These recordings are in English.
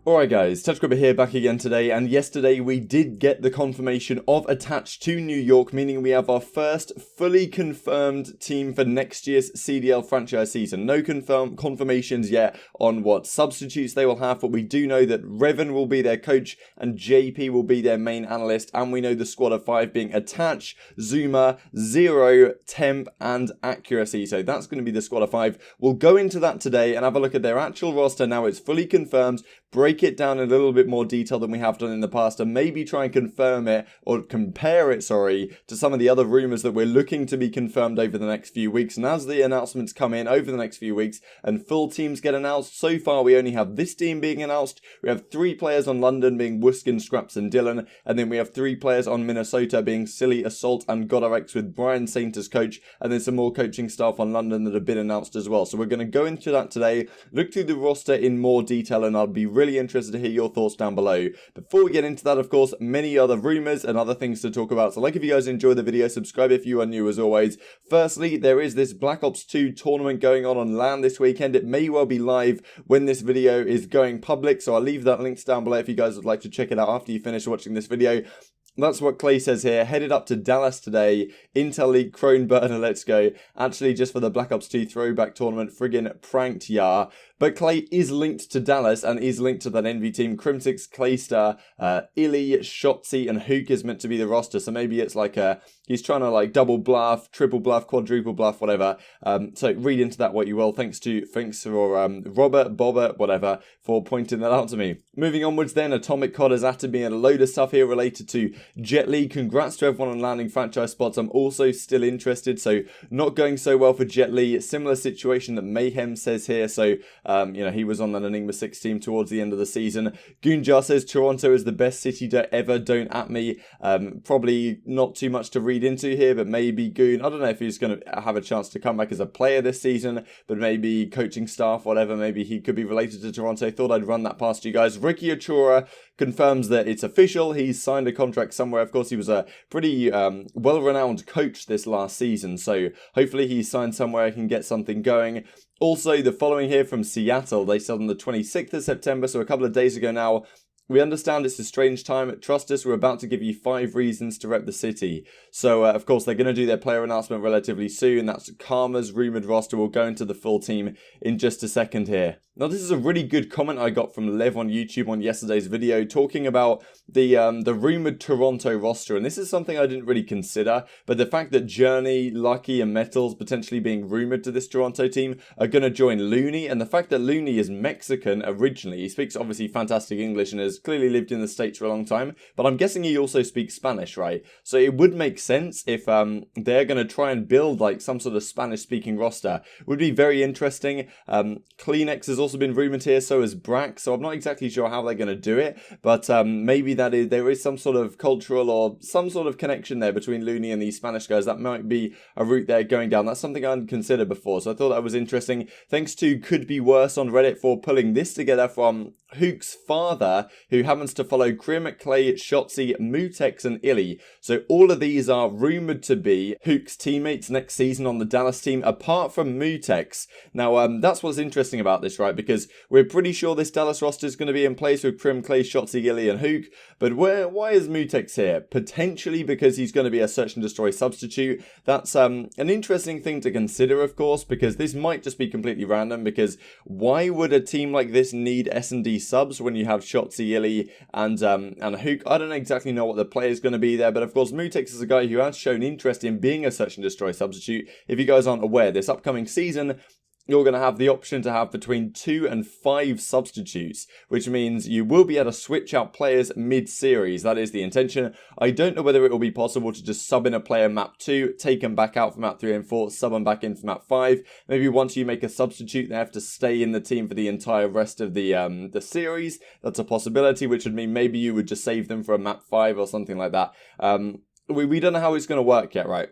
Alright guys, TouchGrabber here back again today, and yesterday we did get the confirmation of attached to New York, meaning we have our first fully confirmed team for next year's CDL franchise season. No confirmations yet on what substitutes they will have, but we do know that Revan will be their coach and JP will be their main analyst, and we know the squad of 5 being Attach, Zuma, Zero, Temp, and Accuracy. So that's going to be the squad of 5. We'll go into that today and have a look at their actual roster now it's fully confirmed, break it down in a little bit more detail than we have done in the past, and maybe try and confirm it, or compare it, to some of the other rumours that we're looking to be confirmed over the next few weeks. And as the announcements come in over the next few weeks and full teams get announced, so far we only have this team being announced. We have 3 players on London being Wuskin, Scraps and Dylan, and then we have 3 players on Minnesota being Silly, Assault and GodRx with Brian Saint as coach, and then some more coaching staff on London that have been announced as well. So we're going to go into that today, look through the roster in more detail, and I'll be really interested to hear your thoughts down below. Before we get into that, of course, many other rumours and other things to talk about. So like if you guys enjoy the video, subscribe if you are new as always. Firstly, there is this Black Ops 2 tournament going on LAN this weekend. It may well be live when this video is going public, so I'll leave that links down below if you guys would like to check it out after you finish watching this video. That's what Clay says here. Headed up to Dallas today. Intel League, Kroenke, let's go. Actually, just for the Black Ops 2 throwback tournament, friggin' pranked, yeah. But Clay is linked to Dallas and is linked to that Envy team. Crimsix, Claystar, Illy, Shotzi, and Hook is meant to be the roster. So maybe it's like he's trying to like double bluff, triple bluff, quadruple bluff, whatever. So read into that what you will. Thanks for Robert, Bobber, whatever, for pointing that out to me. Moving onwards then, Atomic CoD has added me a load of stuff here related to Jet Li. Congrats to everyone on landing franchise spots. I'm also still interested. So not going so well for Jet Li. Similar situation that Mayhem says here. So he was on that Enigma 6 team towards the end of the season. Goonjar says Toronto is the best city to ever. Don't at me. Probably not too much to read into here, but maybe Goon. I don't know if he's going to have a chance to come back as a player this season, but maybe coaching staff, whatever. Maybe he could be related to Toronto. Thought I'd run that past you guys. Ricky Achura confirms that it's official. He's signed a contract somewhere. Of course, he was a pretty well-renowned coach this last season, so hopefully he's signed somewhere, can get something going. Also, the following here from Seattle, they said on the 26th of September, so a couple of days ago now, we understand it's a strange time. Trust us, we're about to give you 5 reasons to rep the city. So, of course, they're going to do their player announcement relatively soon. That's Karma's rumoured roster. We'll go into the full team in just a second here. Now, this is a really good comment I got from Lev on YouTube on yesterday's video talking about the rumoured Toronto roster. And this is something I didn't really consider, but the fact that Journey, Lucky, and Metals potentially being rumoured to this Toronto team are going to join Looney, and the fact that Looney is Mexican originally. He speaks obviously fantastic English and has clearly lived in the States for a long time, but I'm guessing he also speaks Spanish, right? So it would make sense if they're going to try and build like some sort of Spanish-speaking roster. It would be very interesting. Kleenex has also been rumoured here, so has Brack, so I'm not exactly sure how they're going to do it, but maybe there is some sort of cultural or some sort of connection there between Looney and these Spanish guys. That might be a route they're going down. That's something I hadn't considered before, so I thought that was interesting. Thanks to Could Be Worse on Reddit for pulling this together from Hook's father, who happens to follow Krim, Clay, Shotzi, Mutex, and Illy. So all of these are rumoured to be Hook's teammates next season on the Dallas team, apart from Mutex. Now, that's what's interesting about this, right? Because we're pretty sure this Dallas roster is going to be in place with Krim, Clay, Shotzi, Illy, and Hook. But why is Mutex here? Potentially because he's going to be a search and destroy substitute. That's an interesting thing to consider, of course, because this might just be completely random, because why would a team like this need S&D subs when you have Shotzi, Illy, and Hook? I don't exactly know what the play is going to be there, but of course Mutex is a guy who has shown interest in being a search and destroy substitute. If you guys aren't aware, this upcoming season you're going to have the option to have between 2 and 5 substitutes, which means you will be able to switch out players mid-series. That is the intention. I don't know whether it will be possible to just sub in a player map 2, take them back out for map 3 and 4, sub them back in for map 5. Maybe once you make a substitute, they have to stay in the team for the entire rest of the series. That's a possibility, which would mean maybe you would just save them for a map 5 or something like that. We don't know how it's going to work yet, right?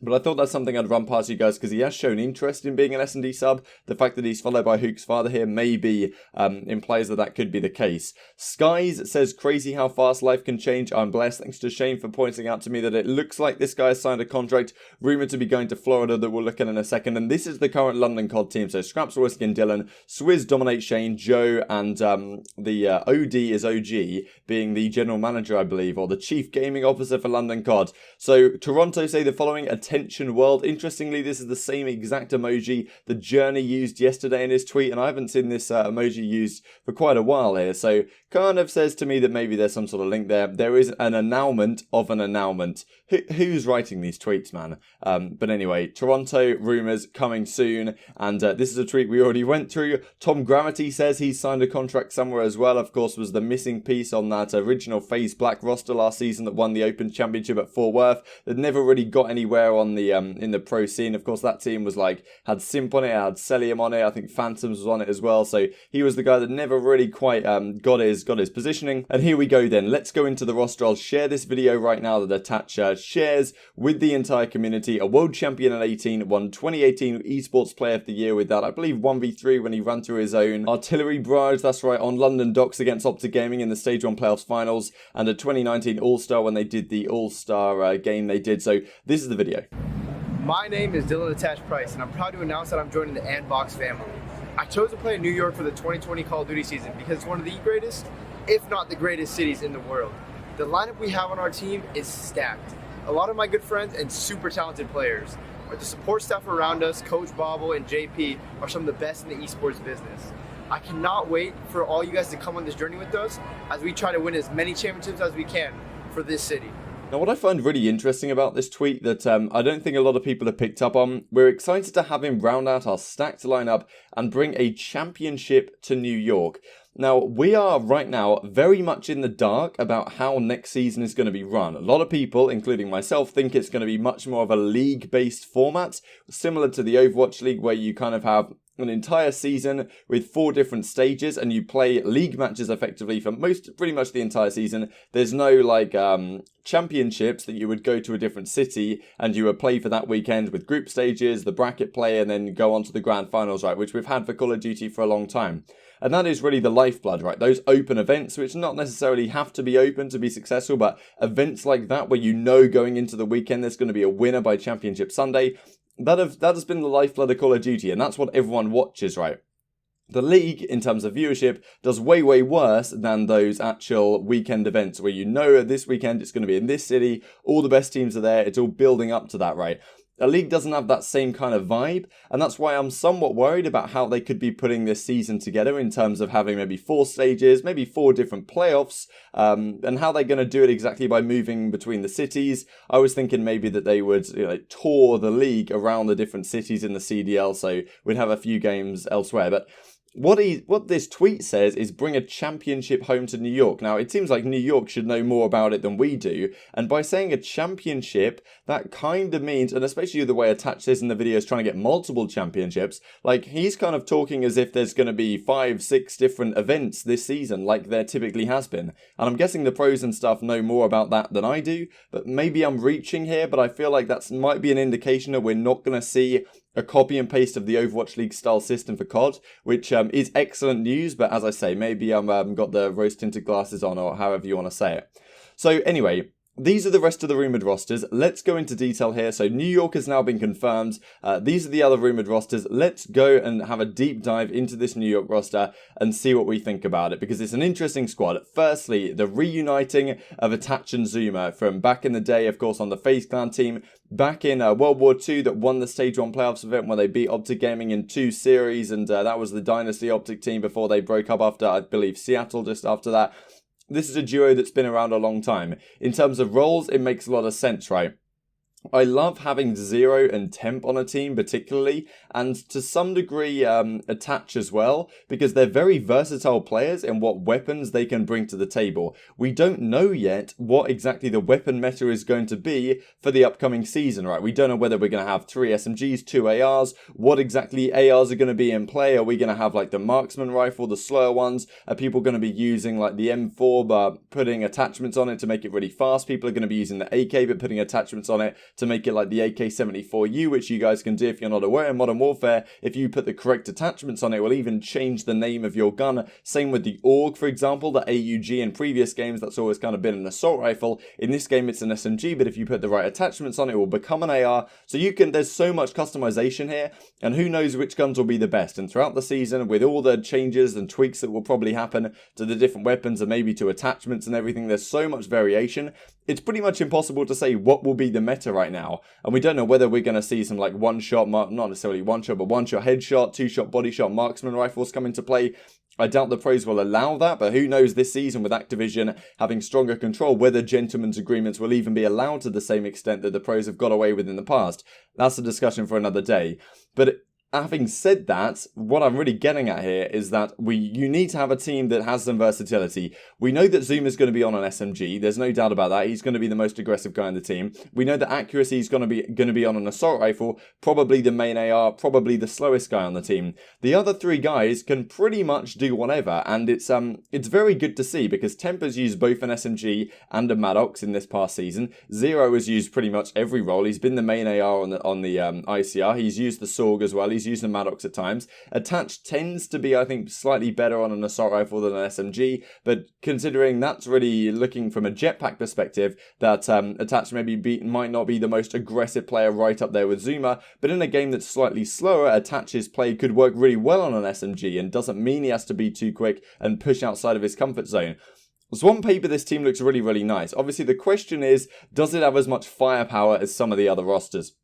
But I thought that's something I'd run past you guys because he has shown interest in being an S&D sub. The fact that he's followed by Hook's father here maybe implies that that could be the case. Skies says, crazy how fast life can change. I'm blessed. Thanks to Shane for pointing out to me that it looks like this guy has signed a contract rumoured to be going to Florida that we'll look at in a second. And this is the current London COD team. So Scraps, Whiskey and Dylan, Swizz dominate Shane, Joe, and the OD is OG, being the general manager, I believe, or the chief gaming officer for London COD. So Toronto say the following: attention world. Interestingly, this is the same exact emoji the Journey used yesterday in his tweet, and I haven't seen this emoji used for quite a while here, so kind of says to me that maybe there's some sort of link there. There is an announcement of an announcement. Who's writing these tweets, man? But anyway, Toronto rumours coming soon, and this is a tweet we already went through. Tom Gravity says he's signed a contract somewhere as well. Of course, was the missing piece on that original FaZe Black roster last season that won the Open Championship at Fort Worth. That never really got anywhere on the in the pro scene. Of course, that team was like, had Simp on it, had Celium on it, I think Phantoms was on it as well, so he was the guy that never really quite got his positioning. And here we go then, let's go into the roster. I'll share this video right now that Attach shares with the entire community. A world champion at 18, won 2018 esports player of the year with that, I believe 1v3 when he ran through his own artillery barrage, that's right, on London docks against OpTic Gaming in the Stage 1 playoffs finals, and a 2019 All-Star when they did the All-Star game they did. So this is the video. My name is Dylan Attach Price, and I'm proud to announce that I'm joining the Andbox family. I chose to play in New York for the 2020 Call of Duty season because it's one of the greatest, if not the greatest cities in the world. The lineup we have on our team is stacked. A lot of my good friends and super talented players. The support staff around us, Coach Bobble and JP, are some of the best in the esports business. I cannot wait for all you guys to come on this journey with us as we try to win as many championships as we can for this city. Now, what I find really interesting about this tweet that I don't think a lot of people have picked up on, we're excited to have him round out our stacked lineup and bring a championship to New York. Now, we are right now very much in the dark about how next season is going to be run. A lot of people, including myself, think it's going to be much more of a league-based format, similar to the Overwatch League, where you kind of have an entire season with 4 different stages and you play league matches effectively for pretty much the entire season. There's no like championships that you would go to a different city and you would play for that weekend with group stages, the bracket play, and then go on to the grand finals, right, which we've had for Call of Duty for a long time. And that is really the lifeblood, right? Those open events, which not necessarily have to be open to be successful, but events like that where you know going into the weekend there's going to be a winner by Championship Sunday. That has been the lifeblood of Call of Duty, and that's what everyone watches, right? The league, in terms of viewership, does way, way worse than those actual weekend events where you know this weekend it's going to be in this city, all the best teams are there, it's all building up to that, right? A league doesn't have that same kind of vibe, and that's why I'm somewhat worried about how they could be putting this season together in terms of having maybe 4 stages, maybe 4 different playoffs, and how they're going to do it exactly by moving between the cities. I was thinking maybe that they would tour the league around the different cities in the CDL, so we'd have a few games elsewhere, but what this tweet says is bring a championship home to New York. Now, it seems like New York should know more about it than we do. And by saying a championship, that kind of means, and especially the way Attach this in the video is trying to get multiple championships, like he's kind of talking as if there's going to be 5, 6 different events this season, like there typically has been. And I'm guessing the pros and stuff know more about that than I do, but maybe I'm reaching here, but I feel like that might be an indication that we're not going to see a copy and paste of the Overwatch League style system for COD, which is excellent news, but as I say, maybe I've got the rose-tinted glasses on, or however you want to say it. So anyway, these are the rest of the rumoured rosters. Let's go into detail here. So New York has now been confirmed. These are the other rumoured rosters. Let's go and have a deep dive into this New York roster and see what we think about it, because it's an interesting squad. Firstly, the reuniting of Attach and Zuma from back in the day, of course, on the FaZe Clan team, back in World War II, that won the Stage 1 playoffs event where they beat OpTic Gaming in 2 series, and that was the Dynasty OpTic team before they broke up after, I believe, Seattle just after that. This is a duo that's been around a long time. In terms of roles, it makes a lot of sense, right? I love having Zero and Temp on a team particularly, and to some degree Attach as well, because they're very versatile players in what weapons they can bring to the table. We don't know yet what exactly the weapon meta is going to be for the upcoming season, right? We don't know whether we're going to have 3 SMGs, 2 ARs, what exactly ARs are going to be in play. Are we going to have like the marksman rifle, the slower ones? Are people going to be using like the M4 but putting attachments on it to make it really fast? People are going to be using the AK but putting attachments on it to make it like the AK-74U, which you guys can do if you're not aware in Modern Warfare. If you put the correct attachments on it, it will even change the name of your gun. Same with the AUG, for example, the AUG in previous games, that's always kind of been an assault rifle. In this game, it's an SMG, but if you put the right attachments on it, it will become an AR. So there's so much customization here, and who knows which guns will be the best. And throughout the season, with all the changes and tweaks that will probably happen to the different weapons and maybe to attachments and everything, there's so much variation. It's pretty much impossible to say what will be the meta right now. And we don't know whether we're going to see some like one-shot, not necessarily one-shot, but one-shot headshot, two-shot body shot marksman rifles come into play. I doubt the pros will allow that, but who knows this season with Activision having stronger control, whether gentlemen's agreements will even be allowed to the same extent that the pros have got away with in the past. That's a discussion for another day. But having said that, what I'm really getting at here is that you need to have a team that has some versatility. We know that Zoom is going to be on an SMG. There's no doubt about that. He's going to be the most aggressive guy in the team. We know that Accuracy is going to be on an assault rifle, probably the main AR, probably the slowest guy on the team. The other three guys can pretty much do whatever, and it's very good to see because Temper's used both an SMG and a Maddox in this past season. Zero has used pretty much every role. He's been the main AR on the ICR. He's used the SORG as well. He's used the Maddox at times. Attached tends to be, I think, slightly better on an assault rifle than an SMG, but considering that's really looking from a jetpack perspective, that Attached might not be the most aggressive player right up there with Zuma, but in a game that's slightly slower, Attach's play could work really well on an SMG and doesn't mean he has to be too quick and push outside of his comfort zone. So on paper, this team looks really, really nice. Obviously, the question is, does it have as much firepower as some of the other rosters?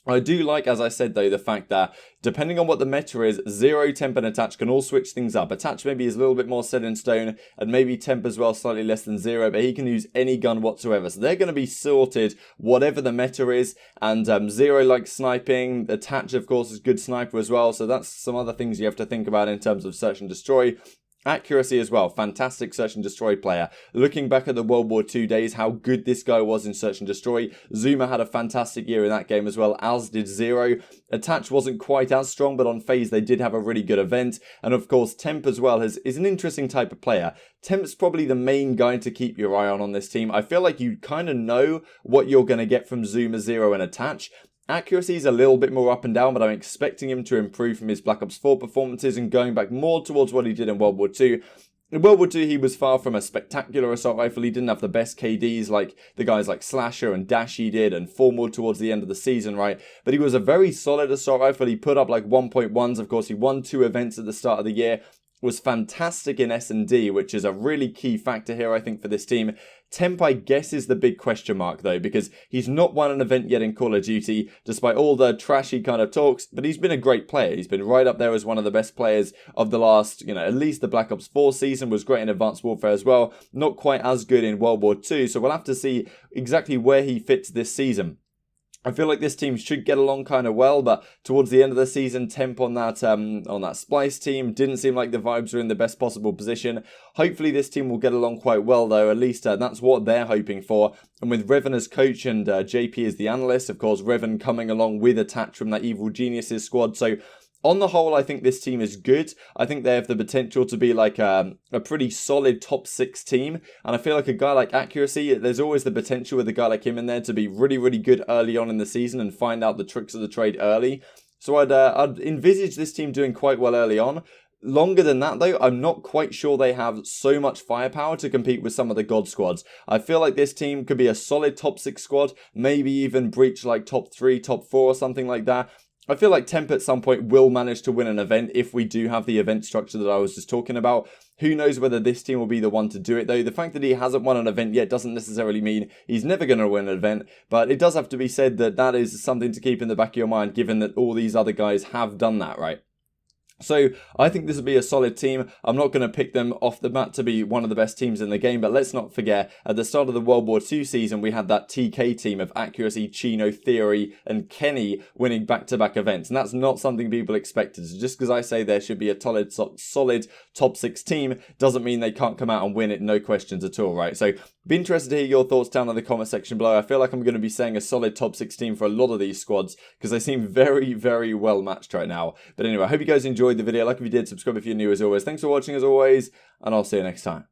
I do like, as I said though, the fact that depending on what the meta is, Zero, Temp and Attach can all switch things up. Attach maybe is a little bit more set in stone, and maybe Temp as well, slightly less than Zero, but he can use any gun whatsoever. So they're going to be sorted whatever the meta is, and Zero likes sniping. Attach, of course, is a good sniper as well, so that's some other things you have to think about in terms of search and destroy. Accuracy as well, fantastic search and destroy player. Looking back at the World War II days, how good this guy was in search and destroy. Zuma had a fantastic year in that game as well, as did Zero. Attach wasn't quite as strong, but on FaZe they did have a really good event. And of course, Temp as well is an interesting type of player. Temp's probably the main guy to keep your eye on this team. I feel like you kind of know what you're going to get from Zuma, Zero and Attach. Accuracy is a little bit more up and down, but I'm expecting him to improve from his Black Ops 4 performances and going back more towards what he did in World War II. In World War II, he was far from a spectacular assault rifle. He didn't have the best KDs like the guys like Slasher and Dashy did, and Formal towards the end of the season, right? But he was a very solid assault rifle. He put up like 1.1s. Of course, he won 2 events at the start of the year. Was fantastic in S&D, which is a really key factor here, I think, for this team. Temp, I guess, is the big question mark, though, because he's not won an event yet in Call of Duty, despite all the trashy kind of talks, but he's been a great player. He's been right up there as one of the best players of the last, at least the Black Ops 4 season, was great in Advanced Warfare as well. Not quite as good in World War II, so we'll have to see exactly where he fits this season. I feel like this team should get along kind of well, but towards the end of the season, Temp on that Splyce team didn't seem like the vibes were in the best possible position. Hopefully this team will get along quite well though, at least that's what they're hoping for. And with Revan as coach and JP as the analyst, of course, Revan coming along with Attach from that Evil Geniuses squad, so on the whole, I think this team is good. I think they have the potential to be like a pretty solid top 6 team. And I feel like a guy like Accuracy, there's always the potential with a guy like him in there to be really, really good early on in the season and find out the tricks of the trade early. So I'd envisage this team doing quite well early on. Longer than that though, I'm not quite sure they have so much firepower to compete with some of the God squads. I feel like this team could be a solid top 6 squad, maybe even breach like top 3, top 4 or something like that. I feel like Temp at some point will manage to win an event if we do have the event structure that I was just talking about. Who knows whether this team will be the one to do it though. The fact that he hasn't won an event yet doesn't necessarily mean he's never going to win an event. But it does have to be said that that is something to keep in the back of your mind, given that all these other guys have done that, right? So I think this will be a solid team. I'm not going to pick them off the bat to be one of the best teams in the game, but let's not forget, at the start of the World War II season, we had that TK team of Accuracy, Chino, Theory, and Kenny winning back-to-back events, and that's not something people expected. So just because I say there should be a solid top 6 team doesn't mean they can't come out and win it, no questions at all, right? So be interested to hear your thoughts down in the comment section below. I feel like I'm going to be saying a solid top 6 team for a lot of these squads because they seem very, very well matched right now. But anyway, I hope you guys enjoyed the video. Like if you did, subscribe if you're new as always. Thanks for watching as always, and I'll see you next time.